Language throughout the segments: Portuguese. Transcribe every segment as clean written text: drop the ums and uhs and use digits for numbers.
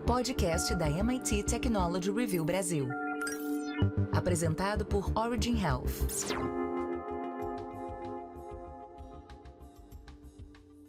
Podcast da MIT Technology Review Brasil. Apresentado por Origin Health.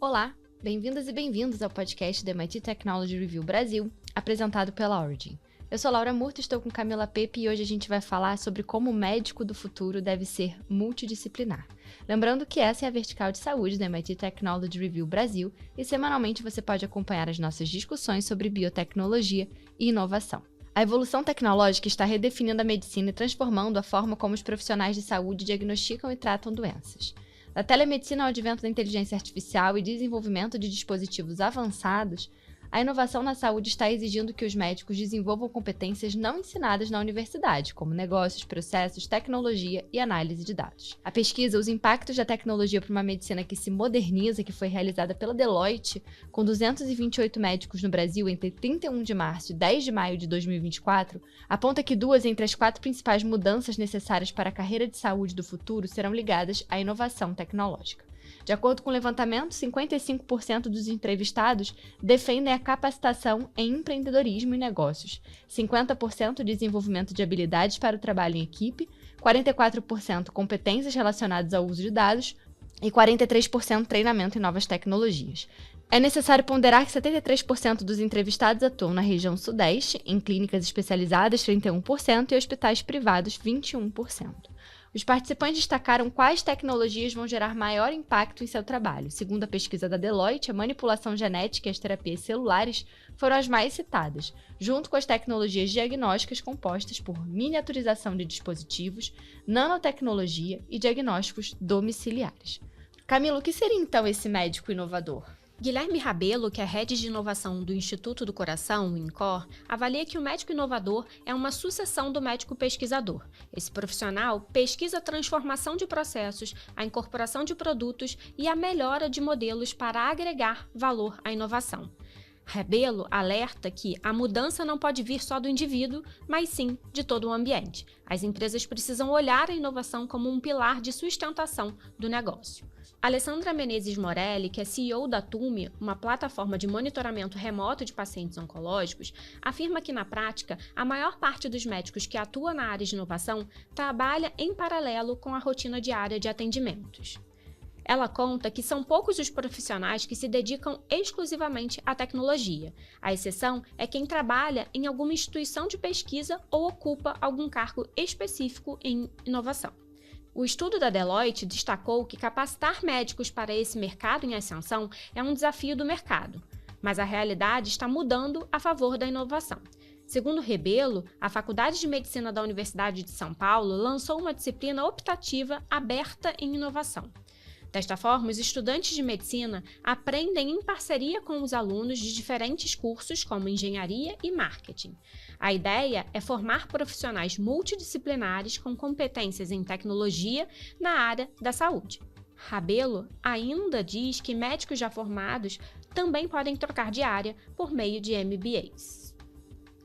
Olá, bem-vindas e bem-vindos ao podcast da MIT Technology Review Brasil, apresentado pela Origin. Eu sou Laura Murta, estou com Camila Pepe e hoje a gente vai falar sobre como o médico do futuro deve ser multidisciplinar. Lembrando que essa é a vertical de saúde da MIT Technology Review Brasil e semanalmente você pode acompanhar as nossas discussões sobre biotecnologia e inovação. A evolução tecnológica está redefinindo a medicina e transformando a forma como os profissionais de saúde diagnosticam e tratam doenças. Da telemedicina ao advento da inteligência artificial e desenvolvimento de dispositivos avançados, a inovação na saúde está exigindo que os médicos desenvolvam competências não ensinadas na universidade, como negócios, processos, tecnologia e análise de dados. A pesquisa Os Impactos da Tecnologia para uma Medicina que se Moderniza, que foi realizada pela Deloitte, com 228 médicos no Brasil entre 31 de março e 10 de maio de 2024, aponta que 2 entre as 4 principais mudanças necessárias para a carreira de saúde do futuro serão ligadas à inovação tecnológica. De acordo com o levantamento, 55% dos entrevistados defendem a capacitação em empreendedorismo e negócios, 50% desenvolvimento de habilidades para o trabalho em equipe, 44% competências relacionadas ao uso de dados e 43% treinamento em novas tecnologias. É necessário ponderar que 73% dos entrevistados atuam na região sudeste, em clínicas especializadas 31% e hospitais privados 21%. Os participantes destacaram quais tecnologias vão gerar maior impacto em seu trabalho. Segundo a pesquisa da Deloitte, a manipulação genética e as terapias celulares foram as mais citadas, junto com as tecnologias diagnósticas compostas por miniaturização de dispositivos, nanotecnologia e diagnósticos domiciliares. Camila, o que seria então esse médico inovador? Guilherme Rabelo, que é Head de Inovação do Instituto do Coração, o INCOR, avalia que o médico inovador é uma sucessão do médico pesquisador. Esse profissional pesquisa a transformação de processos, a incorporação de produtos e a melhora de modelos para agregar valor à inovação. Rabelo alerta que a mudança não pode vir só do indivíduo, mas sim de todo o ambiente. As empresas precisam olhar a inovação como um pilar de sustentação do negócio. Alessandra Menezes Morelli, que é CEO da TUMI, uma plataforma de monitoramento remoto de pacientes oncológicos, afirma que, na prática, a maior parte dos médicos que atua na área de inovação trabalha em paralelo com a rotina diária de atendimentos. Ela conta que são poucos os profissionais que se dedicam exclusivamente à tecnologia. A exceção é quem trabalha em alguma instituição de pesquisa ou ocupa algum cargo específico em inovação. O estudo da Deloitte destacou que capacitar médicos para esse mercado em ascensão é um desafio do mercado, mas a realidade está mudando a favor da inovação. Segundo Rabelo, a Faculdade de Medicina da Universidade de São Paulo lançou uma disciplina optativa aberta em inovação. Desta forma, os estudantes de medicina aprendem em parceria com os alunos de diferentes cursos, como engenharia e marketing. A ideia é formar profissionais multidisciplinares com competências em tecnologia na área da saúde. Rabelo ainda diz que médicos já formados também podem trocar de área por meio de MBAs.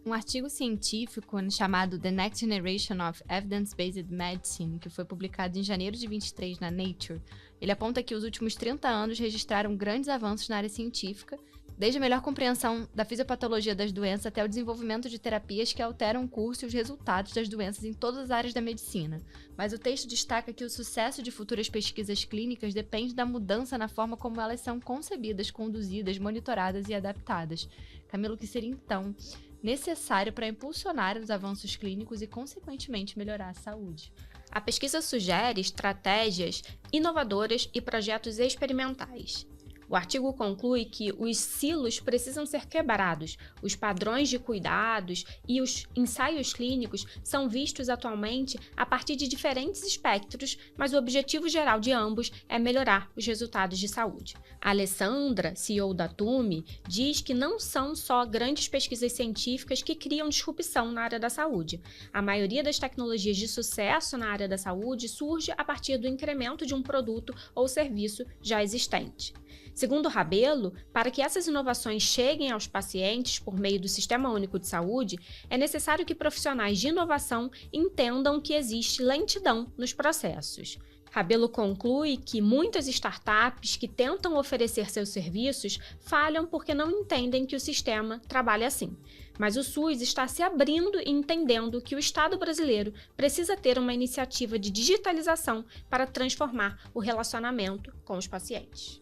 Um artigo científico chamado The Next Generation of Evidence-Based Medicine, que foi publicado em janeiro de 2023 na Nature, ele aponta que os últimos 30 anos registraram grandes avanços na área científica, desde a melhor compreensão da fisiopatologia das doenças até o desenvolvimento de terapias que alteram o curso e os resultados das doenças em todas as áreas da medicina. Mas o texto destaca que o sucesso de futuras pesquisas clínicas depende da mudança na forma como elas são concebidas, conduzidas, monitoradas e adaptadas. Camila, o que seria então necessário para impulsionar os avanços clínicos e, consequentemente, melhorar a saúde? A pesquisa sugere estratégias inovadoras e projetos experimentais. O artigo conclui que os silos precisam ser quebrados, os padrões de cuidados e os ensaios clínicos são vistos atualmente a partir de diferentes espectros, mas o objetivo geral de ambos é melhorar os resultados de saúde. A Alessandra, CEO da TUMI, diz que não são só grandes pesquisas científicas que criam disrupção na área da saúde. A maioria das tecnologias de sucesso na área da saúde surge a partir do incremento de um produto ou serviço já existente. Segundo Rabelo, para que essas inovações cheguem aos pacientes por meio do Sistema Único de Saúde, é necessário que profissionais de inovação entendam que existe lentidão nos processos. Rabelo conclui que muitas startups que tentam oferecer seus serviços falham porque não entendem que o sistema trabalha assim. Mas o SUS está se abrindo e entendendo que o Estado brasileiro precisa ter uma iniciativa de digitalização para transformar o relacionamento com os pacientes.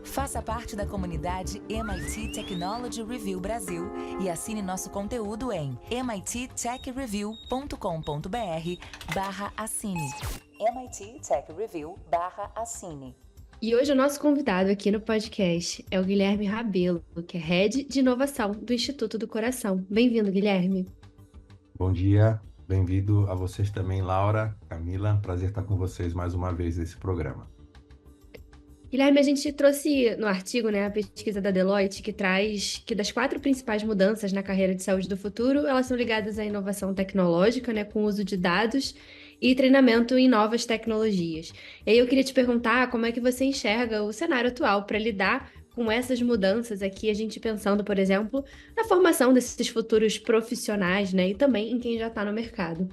Faça parte da comunidade MIT Technology Review Brasil e assine nosso conteúdo em mittechreview.com.br/assine. MIT Tech Review/assine. E hoje o nosso convidado aqui no podcast é o Guilherme Rabelo, que é Head de Inovação do Instituto do Coração. Bem-vindo, Guilherme. Bom dia, bem-vindo a vocês também, Laura, Camila. Prazer estar com vocês mais uma vez nesse programa. Guilherme, a gente trouxe no artigo, a pesquisa da Deloitte, que traz que das 4 principais mudanças na carreira de saúde do futuro, elas são ligadas à inovação tecnológica, com o uso de dados e treinamento em novas tecnologias. E aí eu queria te perguntar como é que você enxerga o cenário atual para lidar com essas mudanças aqui, a gente pensando, por exemplo, na formação desses futuros profissionais, e também em quem já está no mercado.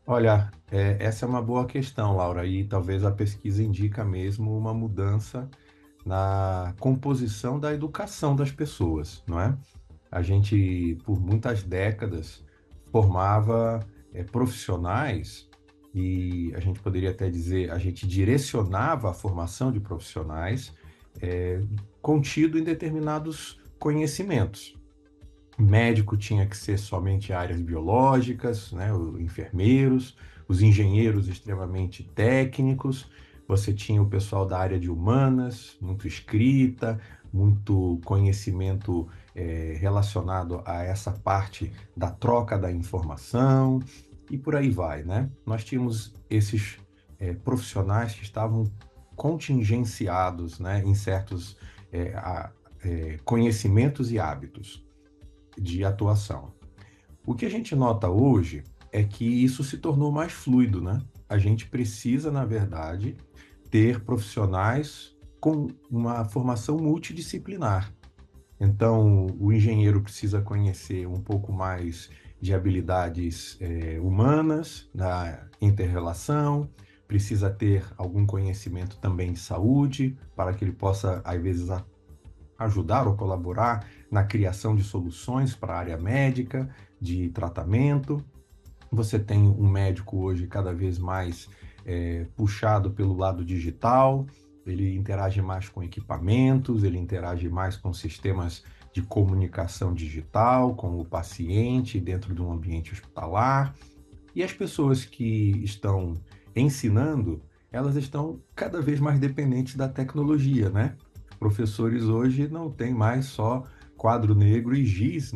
Olha, essa é uma boa questão, Laura, e talvez a pesquisa indica mesmo uma mudança na composição da educação das pessoas, não é? A gente, por muitas décadas, formava profissionais e a gente poderia até dizer, a gente direcionava a formação de profissionais contido em determinados conhecimentos. O médico tinha que ser somente áreas biológicas, os enfermeiros, os engenheiros extremamente técnicos, você tinha o pessoal da área de humanas, muito escrita, muito conhecimento relacionado a essa parte da troca da informação e por aí vai, Nós tínhamos esses profissionais que estavam contingenciados, em certos conhecimentos e hábitos de atuação. O que a gente nota hoje é que isso se tornou mais fluido, A gente precisa, na verdade, ter profissionais com uma formação multidisciplinar. Então, o engenheiro precisa conhecer um pouco mais de habilidades humanas, da inter-relação, precisa ter algum conhecimento também de saúde, para que ele possa, às vezes, ajudar ou colaborar na criação de soluções para a área médica, de tratamento. Você tem um médico hoje cada vez mais puxado pelo lado digital, ele interage mais com equipamentos, ele interage mais com sistemas de comunicação digital, com o paciente dentro de um ambiente hospitalar. E as pessoas que estão ensinando, elas estão cada vez mais dependentes da tecnologia, Professores hoje não têm mais só quadro negro e giz,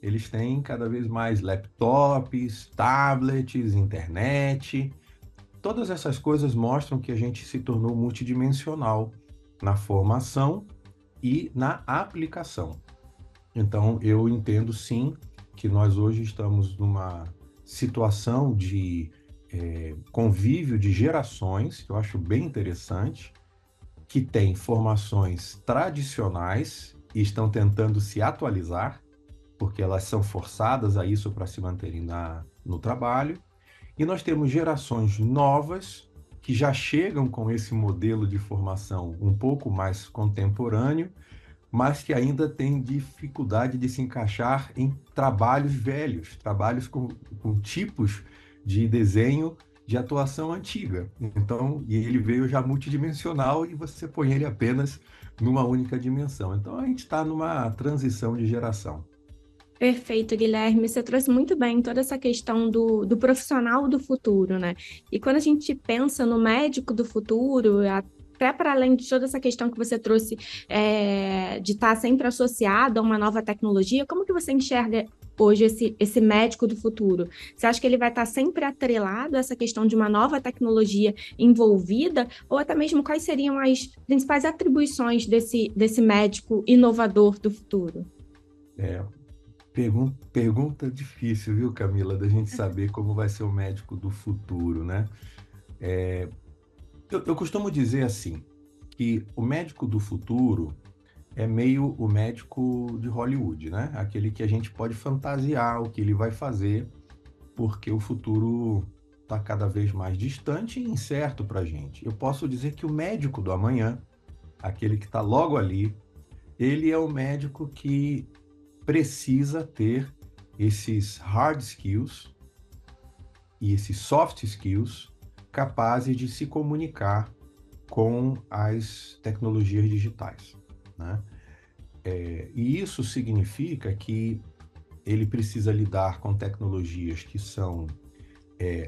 Eles têm cada vez mais laptops, tablets, internet. Todas essas coisas mostram que a gente se tornou multidimensional na formação e na aplicação. Então, eu entendo sim que nós hoje estamos numa situação de convívio de gerações, que eu acho bem interessante, que têm formações tradicionais e estão tentando se atualizar, porque elas são forçadas a isso para se manterem no trabalho. E nós temos gerações novas que já chegam com esse modelo de formação um pouco mais contemporâneo, mas que ainda têm dificuldade de se encaixar em trabalhos velhos, trabalhos com tipos de desenho de atuação antiga. Então, e ele veio já multidimensional e você põe ele apenas numa única dimensão. Então, a gente está numa transição de geração. Perfeito, Guilherme. Você trouxe muito bem toda essa questão do profissional do futuro, E quando a gente pensa no médico do futuro, até para além de toda essa questão que você trouxe de estar sempre associado a uma nova tecnologia, como que você enxerga hoje esse médico do futuro? Você acha que ele vai estar sempre atrelado a essa questão de uma nova tecnologia envolvida? Ou até mesmo quais seriam as principais atribuições desse médico inovador do futuro? Pergunta difícil, viu, Camila, da gente saber como vai ser o médico do futuro, Eu costumo dizer assim, que o médico do futuro é meio o médico de Hollywood, Aquele que a gente pode fantasiar o que ele vai fazer, porque o futuro está cada vez mais distante e incerto para a gente. Eu posso dizer que o médico do amanhã, aquele que está logo ali, ele é o médico que precisa ter esses hard skills e esses soft skills capazes de se comunicar com as tecnologias digitais, né? E isso significa que ele precisa lidar com tecnologias que são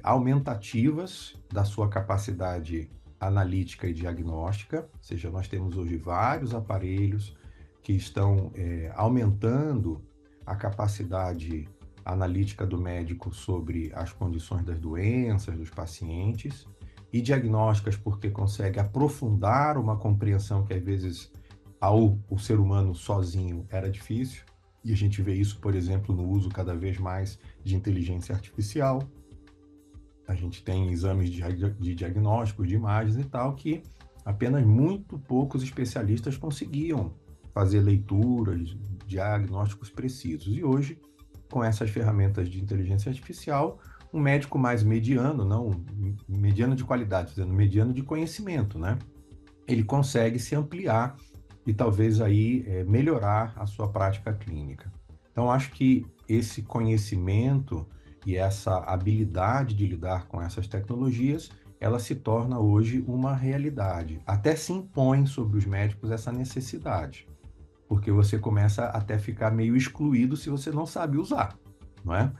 aumentativas da sua capacidade analítica e diagnóstica, ou seja, nós temos hoje vários aparelhos que estão aumentando a capacidade analítica do médico sobre as condições das doenças dos pacientes e diagnósticas porque consegue aprofundar uma compreensão que às vezes o ser humano sozinho era difícil, e a gente vê isso, por exemplo, no uso cada vez mais de inteligência artificial. A gente tem exames de diagnósticos, de imagens e tal, que apenas muito poucos especialistas conseguiam fazer leituras, diagnósticos precisos. E hoje, com essas ferramentas de inteligência artificial, um médico mais mediano, não mediano de qualidade, dizendo mediano de conhecimento, né? Ele consegue se ampliar e talvez aí melhorar a sua prática clínica. Então, acho que esse conhecimento e essa habilidade de lidar com essas tecnologias, ela se torna hoje uma realidade. Até se impõe sobre os médicos essa necessidade, porque você começa até a ficar meio excluído se você não sabe usar, não é?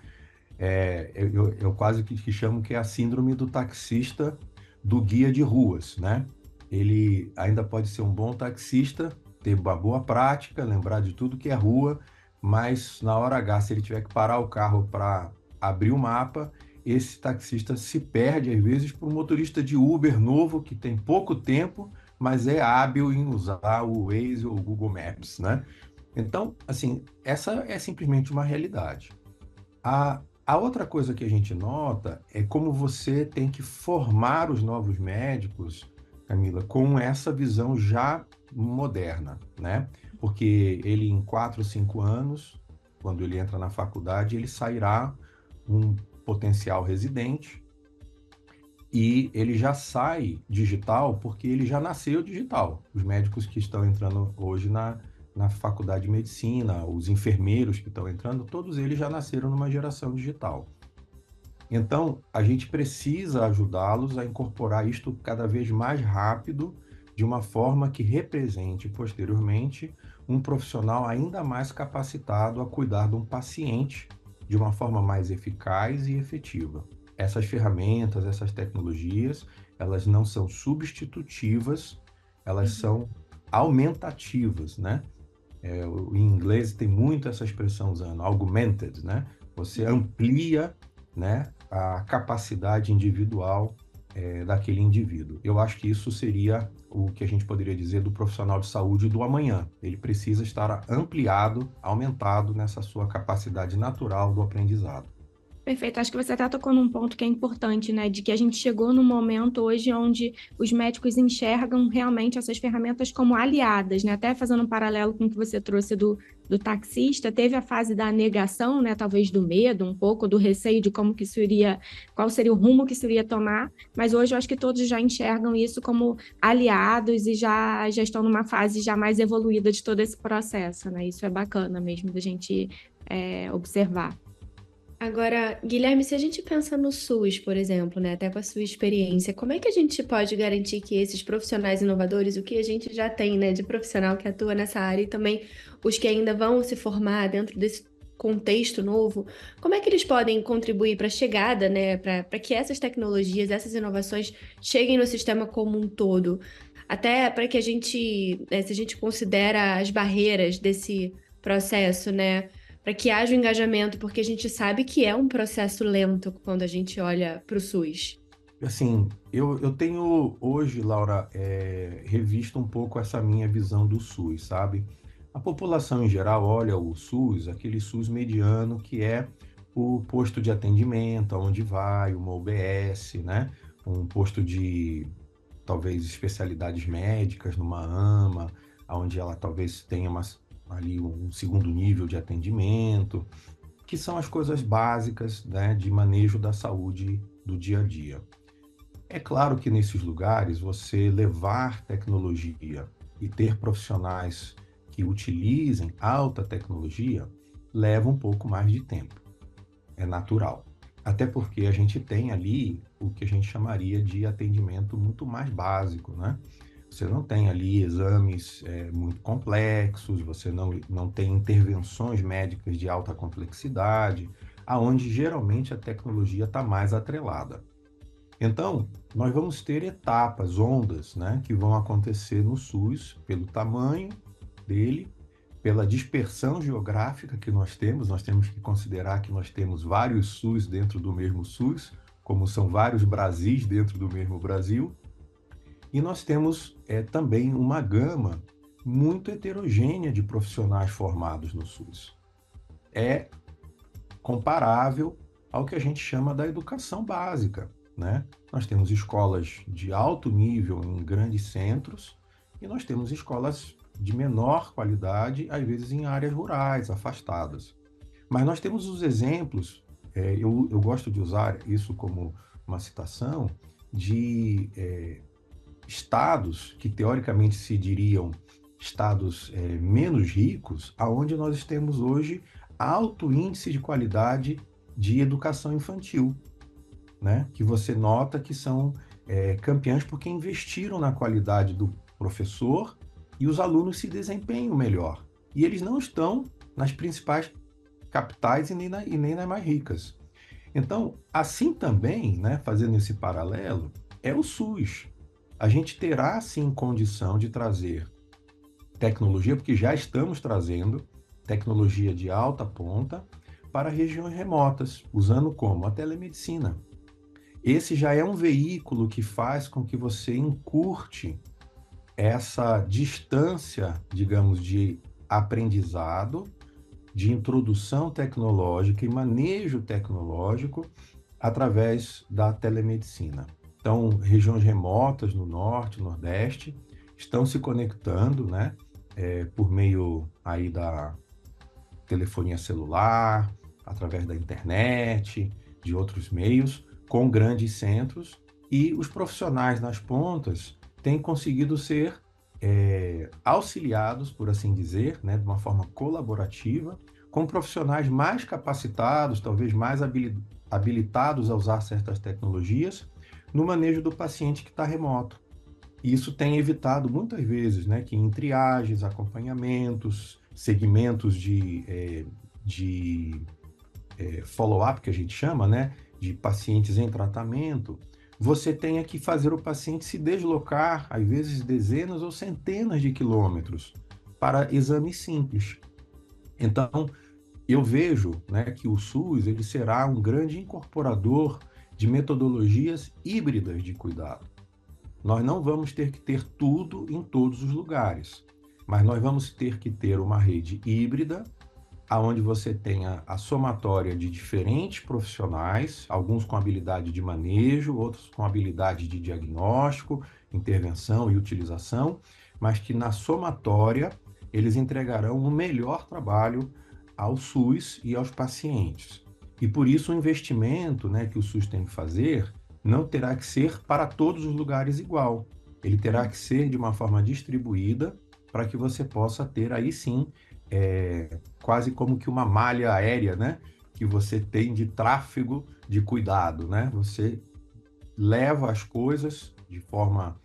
Eu quase que chamo que é a síndrome do taxista do guia de ruas, né? Ele ainda pode ser um bom taxista, ter uma boa prática, lembrar de tudo que é rua, mas na hora H, se ele tiver que parar o carro para abrir o mapa, esse taxista se perde, às vezes, por um motorista de Uber novo, que tem pouco tempo, mas é hábil em usar o Waze ou o Google Maps, né? Então, assim, essa é simplesmente uma realidade. A outra coisa que a gente nota é como você tem que formar os novos médicos, Camila, com essa visão já moderna, né? Porque ele, em 4 ou 5 anos, quando ele entra na faculdade, ele sairá um potencial residente e ele já sai digital porque ele já nasceu digital. Os médicos que estão entrando hoje na faculdade de medicina, os enfermeiros que estão entrando, todos eles já nasceram numa geração digital. Então, a gente precisa ajudá-los a incorporar isto cada vez mais rápido, de uma forma que represente posteriormente um profissional ainda mais capacitado a cuidar de um paciente de uma forma mais eficaz e efetiva. Essas ferramentas, essas tecnologias, elas não são substitutivas, elas são aumentativas, né? Em inglês tem muito essa expressão usando, augmented, né? Você amplia, né, a capacidade individual daquele indivíduo. Eu acho que isso seria o que a gente poderia dizer do profissional de saúde do amanhã. Ele precisa estar ampliado, aumentado nessa sua capacidade natural do aprendizado. Perfeito, acho que você até tocou num ponto que é importante, né? De que a gente chegou num momento hoje onde os médicos enxergam realmente essas ferramentas como aliadas, né? Até fazendo um paralelo com o que você trouxe do taxista, teve a fase da negação, né? Talvez do medo, um pouco do receio de como que isso iria, qual seria o rumo que isso iria tomar, mas hoje eu acho que todos já enxergam isso como aliados e já estão numa fase já mais evoluída de todo esse processo, né? Isso é bacana mesmo da gente observar. Agora, Guilherme, se a gente pensa no SUS, por exemplo, né, até com a sua experiência, como é que a gente pode garantir que esses profissionais inovadores, o que a gente já tem, né, de profissional que atua nessa área e também os que ainda vão se formar dentro desse contexto novo, como é que eles podem contribuir para a chegada, né, para que essas tecnologias, essas inovações cheguem no sistema como um todo? Até para que a gente, se a gente considera as barreiras desse processo, né, para que haja um engajamento, porque a gente sabe que é um processo lento quando a gente olha para o SUS. Assim, eu tenho hoje, Laura, revisto um pouco essa minha visão do SUS, sabe? A população em geral olha o SUS, aquele SUS mediano, que é o posto de atendimento, aonde vai, uma UBS, né? Um posto de, talvez, especialidades médicas, numa AMA, onde ela talvez tenha ali um segundo nível de atendimento, que são as coisas básicas, né, de manejo da saúde do dia a dia. É claro que nesses lugares você levar tecnologia e ter profissionais que utilizem alta tecnologia leva um pouco mais de tempo. É natural. Até porque a gente tem ali o que a gente chamaria de atendimento muito mais básico, né? Você não tem ali exames muito complexos, você não tem intervenções médicas de alta complexidade, aonde geralmente a tecnologia está mais atrelada. Então, nós vamos ter etapas, ondas, né, que vão acontecer no SUS pelo tamanho dele, pela dispersão geográfica que nós temos que considerar que nós temos vários SUS dentro do mesmo SUS, como são vários Brasis dentro do mesmo Brasil, e nós temos também uma gama muito heterogênea de profissionais formados no SUS. É comparável ao que a gente chama da educação básica, né? Nós temos escolas de alto nível em grandes centros e nós temos escolas de menor qualidade, às vezes em áreas rurais, afastadas. Mas nós temos os exemplos, eu gosto de usar isso como uma citação, de estados que teoricamente se diriam estados menos ricos, aonde nós temos hoje alto índice de qualidade de educação infantil, né? Que você nota que são campeãs porque investiram na qualidade do professor e os alunos se desempenham melhor. E eles não estão nas principais capitais e nem nas mais ricas. Então, assim também, né, fazendo esse paralelo, é o SUS. A gente terá, sim, condição de trazer tecnologia, porque já estamos trazendo tecnologia de alta ponta para regiões remotas, usando como? A telemedicina. Esse já é um veículo que faz com que você encurte essa distância, digamos, de aprendizado, de introdução tecnológica e manejo tecnológico através da telemedicina. Então, regiões remotas no norte, nordeste, estão se conectando, né, por meio aí da telefonia celular, através da internet, de outros meios, com grandes centros, e os profissionais nas pontas têm conseguido ser auxiliados, por assim dizer, né, de uma forma colaborativa, com profissionais mais capacitados, talvez mais habilitados a usar certas tecnologias, no manejo do paciente que está remoto. E isso tem evitado muitas vezes, né, que em triagens, acompanhamentos, segmentos de follow-up, que a gente chama, né, de pacientes em tratamento, você tenha que fazer o paciente se deslocar, às vezes dezenas ou centenas de quilômetros, para exames simples. Então, eu vejo, né, que o SUS ele será um grande incorporador de metodologias híbridas de cuidado. Nós não vamos ter que ter tudo em todos os lugares, mas nós vamos ter que ter uma rede híbrida, aonde você tenha a somatória de diferentes profissionais, alguns com habilidade de manejo, outros com habilidade de diagnóstico, intervenção e utilização, mas que na somatória eles entregarão o melhor trabalho ao SUS e aos pacientes. E por isso o investimento, né, que o SUS tem que fazer não terá que ser para todos os lugares igual. Ele terá que ser de uma forma distribuída para que você possa ter aí sim quase como que uma malha aérea, né, que você tem de tráfego de cuidado, né? Você leva as coisas de forma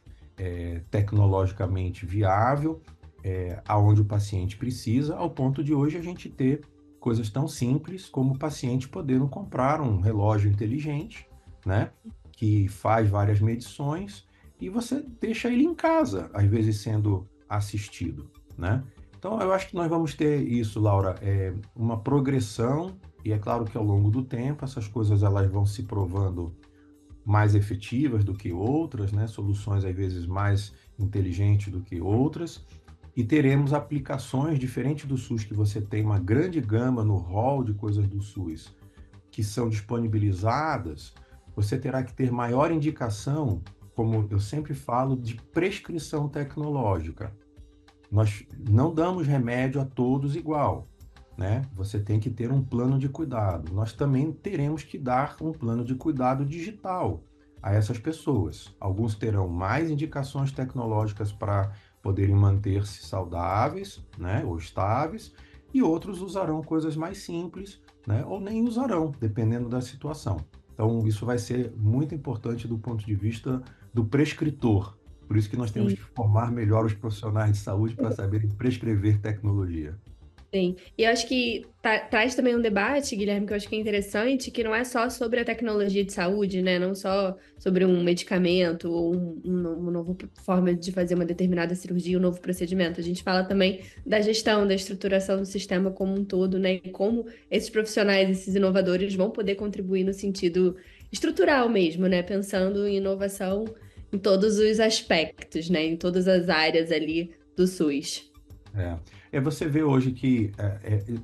tecnologicamente viável aonde o paciente precisa, ao ponto de hoje a gente ter coisas tão simples como o paciente podendo comprar um relógio inteligente, né, que faz várias medições e você deixa ele em casa, às vezes sendo assistido, né? Então, eu acho que nós vamos ter isso, Laura, uma progressão, e é claro que ao longo do tempo essas coisas elas vão se provando mais efetivas do que outras, né? Soluções às vezes mais inteligentes do que outras, e teremos aplicações diferentes do SUS, que você tem uma grande gama no hall de coisas do SUS que são disponibilizadas, você terá que ter maior indicação, como eu sempre falo, de prescrição tecnológica. Nós não damos remédio a todos igual. né, você tem que ter um plano de cuidado. Nós também teremos que dar um plano de cuidado digital a essas pessoas. Alguns terão mais indicações tecnológicas para poderem manter-se saudáveis, né, ou estáveis, e outros usarão coisas mais simples, né, ou nem usarão, dependendo da situação. Então, isso vai ser muito importante do ponto de vista do prescritor. Por isso que nós temos Sim. que formar melhor os profissionais de saúde para saberem prescrever tecnologia. Sim, e eu acho que traz também um debate, Guilherme, que eu acho que é interessante, que não é só sobre a tecnologia de saúde, né? Não só sobre um medicamento ou uma nova forma de fazer uma determinada cirurgia, um novo procedimento. A gente fala também da gestão, da estruturação do sistema como um todo, né? E como esses profissionais, esses inovadores vão poder contribuir no sentido estrutural mesmo, né? Pensando em inovação em todos os aspectos, né? Em todas as áreas ali do SUS. Você vê hoje que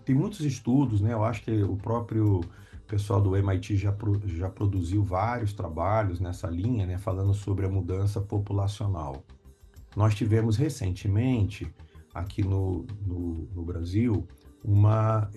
tem muitos estudos, né? Eu acho que o próprio pessoal do MIT já produziu vários trabalhos nessa linha, né? Falando sobre a mudança populacional. Nós tivemos recentemente, aqui no Brasil, uma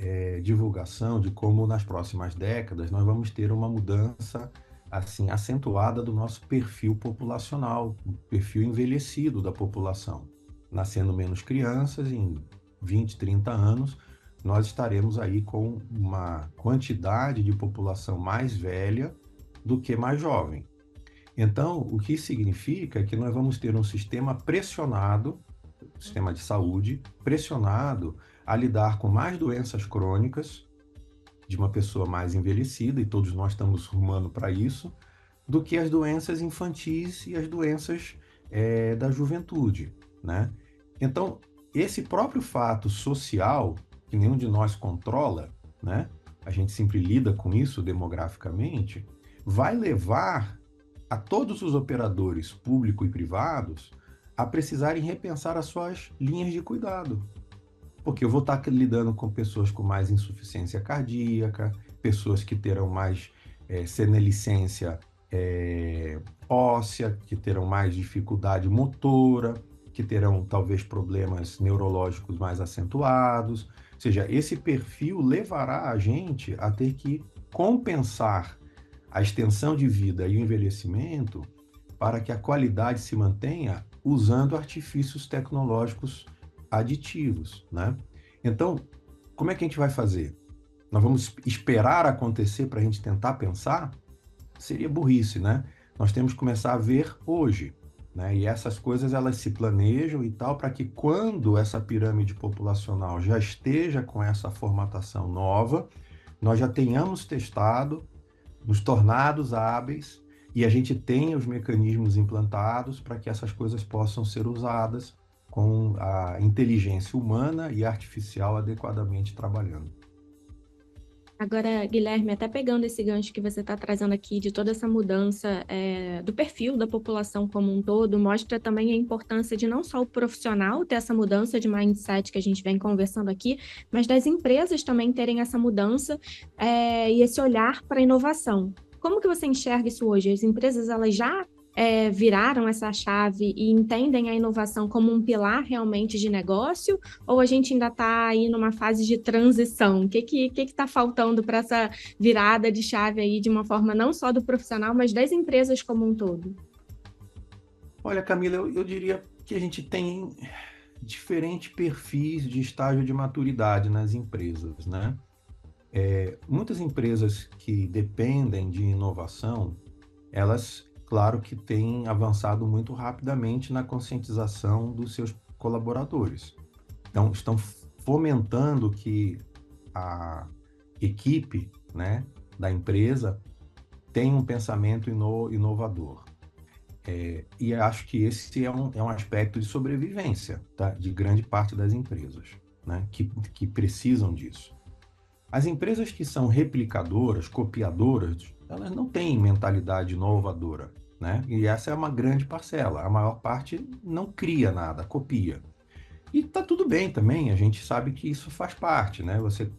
divulgação de como nas próximas décadas nós vamos ter uma mudança assim acentuada do nosso perfil populacional, o perfil envelhecido da população. Nascendo menos crianças, em 20, 30 anos, nós estaremos aí com uma quantidade de população mais velha do que mais jovem. Então, o que significa é que nós vamos ter um sistema pressionado, sistema de saúde, pressionado a lidar com mais doenças crônicas de uma pessoa mais envelhecida, e todos nós estamos rumando para isso, do que as doenças infantis e as doenças da juventude, né? Então, esse próprio fato social, que nenhum de nós controla, né? A gente sempre lida com isso demograficamente, vai levar a todos os operadores públicos e privados a precisarem repensar as suas linhas de cuidado. Porque eu vou estar lidando com pessoas com mais insuficiência cardíaca, pessoas que terão mais senescência óssea, que terão mais dificuldade motora, que terão talvez problemas neurológicos mais acentuados. Ou seja, esse perfil levará a gente a ter que compensar a extensão de vida e o envelhecimento para que a qualidade se mantenha usando artifícios tecnológicos aditivos, né? Então, como é que a gente vai fazer? Nós vamos esperar acontecer para a gente tentar pensar? Seria burrice, né? Nós temos que começar a ver hoje, né? E essas coisas elas se planejam e tal, para que quando essa pirâmide populacional já esteja com essa formatação nova, nós já tenhamos testado, nos tornados hábeis, e a gente tenha os mecanismos implantados para que essas coisas possam ser usadas com a inteligência humana e artificial adequadamente trabalhando. Agora, Guilherme, até pegando esse gancho que você está trazendo aqui de toda essa mudança do perfil da população como um todo, mostra também a importância de não só o profissional ter essa mudança de mindset que a gente vem conversando aqui, mas das empresas também terem essa mudança e esse olhar para a inovação. Como que você enxerga isso hoje? As empresas, elas já viraram essa chave e entendem a inovação como um pilar realmente de negócio, ou a gente ainda está aí numa fase de transição? O que está faltando para essa virada de chave aí de uma forma não só do profissional, mas das empresas como um todo? Olha, Camila, eu diria que a gente tem diferentes perfis de estágio de maturidade nas empresas, né? Muitas empresas que dependem de inovação, elas claro que tem avançado muito rapidamente na conscientização dos seus colaboradores. Então, estão fomentando que a equipe, né, da empresa tenha um pensamento inovador. E acho que esse é um aspecto de sobrevivência, tá, de grande parte das empresas, né, que precisam disso. As empresas que são replicadoras, copiadoras, elas não têm mentalidade inovadora, né? E essa é uma grande parcela. A maior parte não cria nada, copia. E tá tudo bem também, a gente sabe que isso faz parte, né? Você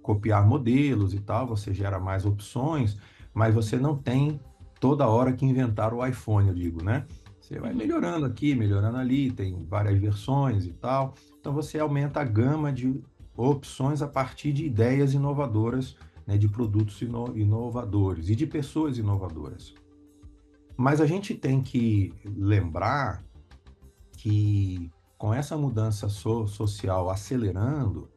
copiar modelos e tal, você gera mais opções, mas você não tem toda hora que inventar o iPhone, eu digo, né? Você vai melhorando aqui, melhorando ali, tem várias versões e tal. Então você aumenta a gama de opções a partir de ideias inovadoras, né, de produtos inovadores e de pessoas inovadoras. Mas a gente tem que lembrar que com essa mudança social acelerando,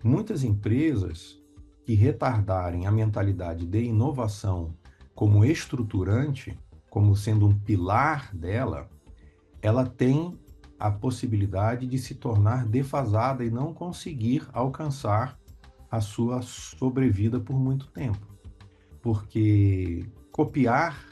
muitas empresas que retardarem a mentalidade de inovação como estruturante, como sendo um pilar dela, ela tem a possibilidade de se tornar defasada e não conseguir alcançar a sua sobrevida por muito tempo. Porque copiar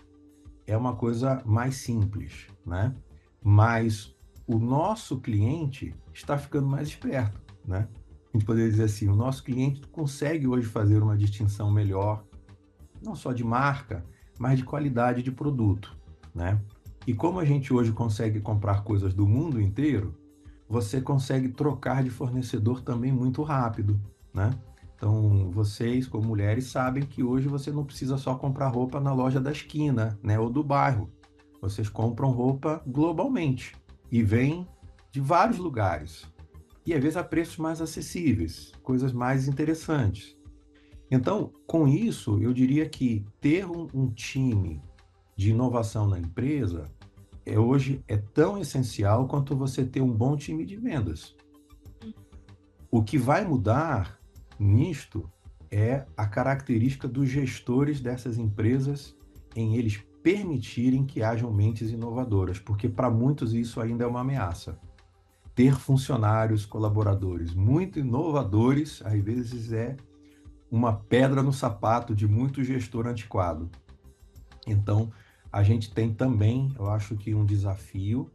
é uma coisa mais simples, né? Mas o nosso cliente está ficando mais esperto, né? A gente poderia dizer assim, o nosso cliente consegue hoje fazer uma distinção melhor, não só de marca, mas de qualidade de produto, né? E como a gente hoje consegue comprar coisas do mundo inteiro, você consegue trocar de fornecedor também muito rápido, né? Então, vocês, como mulheres, sabem que hoje você não precisa só comprar roupa na loja da esquina, né, ou do bairro. Vocês compram roupa globalmente e vem de vários lugares. E às vezes a preços mais acessíveis, coisas mais interessantes. Então, com isso, eu diria que ter um time de inovação na empresa hoje é tão essencial quanto você ter um bom time de vendas. O que vai mudar nisto é a característica dos gestores dessas empresas em eles permitirem que hajam mentes inovadoras, porque para muitos isso ainda é uma ameaça. Ter funcionários, colaboradores muito inovadores, às vezes é uma pedra no sapato de muito gestor antiquado. Então, a gente tem também, eu acho que um desafio,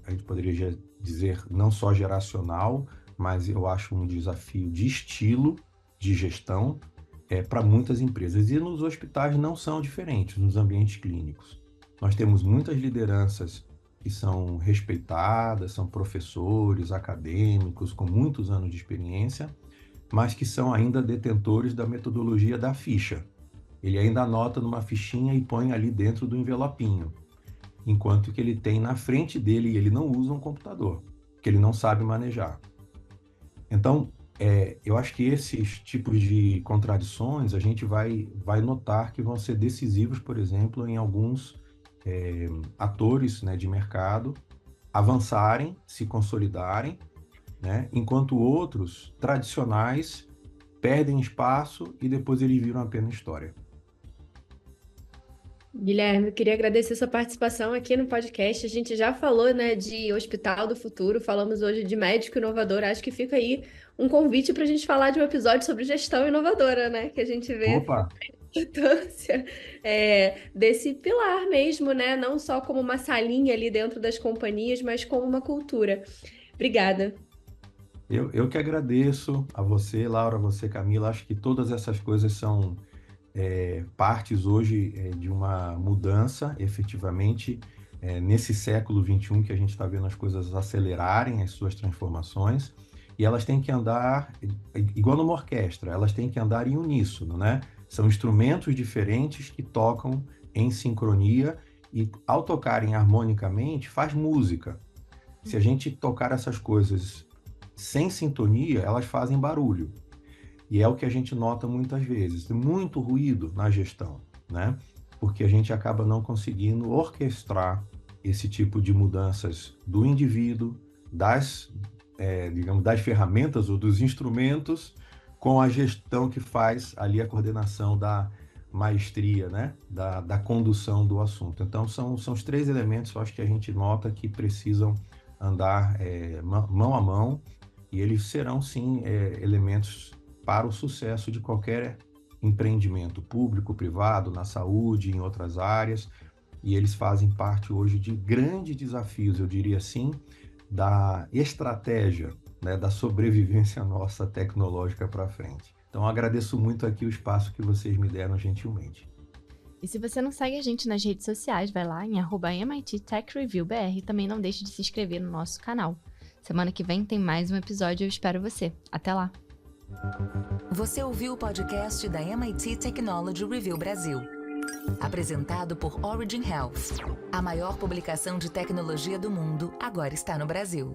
a gente poderia dizer não só geracional, mas eu acho um desafio de estilo de gestão para muitas empresas. E nos hospitais não são diferentes, nos ambientes clínicos. Nós temos muitas lideranças que são respeitadas, são professores, acadêmicos, com muitos anos de experiência, mas que são ainda detentores da metodologia da ficha. Ele ainda anota numa fichinha e põe ali dentro do envelopinho, enquanto que ele tem na frente dele, e ele não usa um computador, que ele não sabe manejar. Então, eu acho que esses tipos de contradições a gente vai notar que vão ser decisivos, por exemplo, em alguns atores, né, de mercado avançarem, se consolidarem, né, enquanto outros tradicionais perdem espaço e depois eles viram apenas história. Guilherme, eu queria agradecer sua participação aqui no podcast. A gente já falou, né, de Hospital do Futuro, falamos hoje de médico inovador. Acho que fica aí um convite para a gente falar de um episódio sobre gestão inovadora, né? Que a gente vê Opa! a importância desse pilar mesmo, né? Não só como uma salinha ali dentro das companhias, mas como uma cultura. Obrigada. Eu que agradeço a você, Laura, a você, Camila. Acho que todas essas coisas são partes hoje de uma mudança, efetivamente, nesse século XXI que a gente está vendo as coisas acelerarem as suas transformações, e elas têm que andar, igual numa orquestra, elas têm que andar em uníssono, né? São instrumentos diferentes que tocam em sincronia e, ao tocarem harmonicamente, faz música. Se a gente tocar essas coisas sem sintonia, elas fazem barulho. E é o que a gente nota muitas vezes, muito ruído na gestão, né? Porque a gente acaba não conseguindo orquestrar esse tipo de mudanças do indivíduo, digamos, das ferramentas ou dos instrumentos, com a gestão que faz ali a coordenação da maestria, né? Da condução do assunto. Então, são os três elementos, eu acho que a gente nota que precisam andar mão a mão, e eles serão, sim, elementos para o sucesso de qualquer empreendimento público, privado, na saúde, em outras áreas, e eles fazem parte hoje de grandes desafios, eu diria assim, da estratégia, né, da sobrevivência nossa tecnológica para frente. Então, agradeço muito aqui o espaço que vocês me deram gentilmente. E se você não segue a gente nas redes sociais, vai lá em @MIT Tech Review BR e também não deixe de se inscrever no nosso canal. Semana que vem tem mais um episódio, eu espero você. Até lá! Você ouviu o podcast da MIT Technology Review Brasil. Apresentado por Origin Health. A maior publicação de tecnologia do mundo agora está no Brasil.